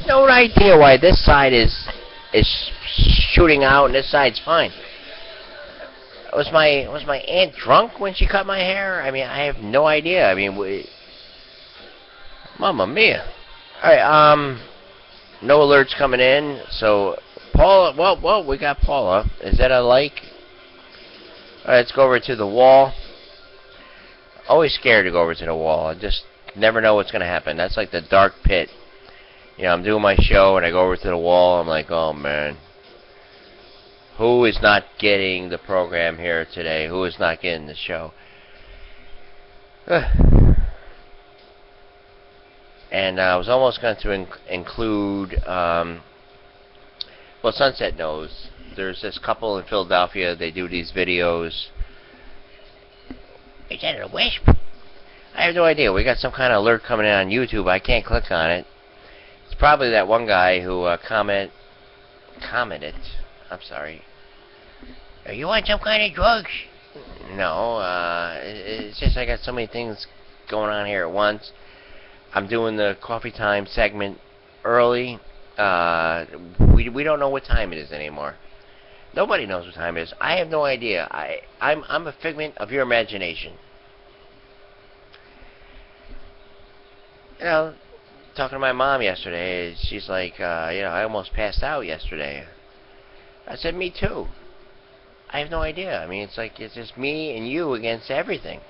No idea why this side is shooting out and this side's fine. Was my aunt drunk when she cut my hair? I mean, I have no idea. I mean, Mamma mia. All right, no alerts coming in. So Paula, well, we got Paula. Is that a like? All right, let's go over to the wall. Always scared to go over to the wall. I just never know what's gonna happen. That's like the dark pit. You know, I'm doing my show and I go over to the wall. I'm like, oh man, who is not getting the program here today? Who is not getting the show? And I was almost going to include, well, Sunset knows. There's this couple in Philadelphia. They do these videos. Is that a wisp? I have no idea. We got some kind of alert coming in on YouTube. I can't click on it. It's probably that one guy who commented. I'm sorry. Are you on some kind of drugs? No. It's just I got so many things going on here at once. I'm doing the coffee time segment early. We don't know what time it is anymore. Nobody knows what time it is. I have no idea. I'm a figment of your imagination. You know, talking to my mom yesterday, she's like, I almost passed out yesterday. I said, me too. I have no idea. I mean, it's like it's just me and you against everything.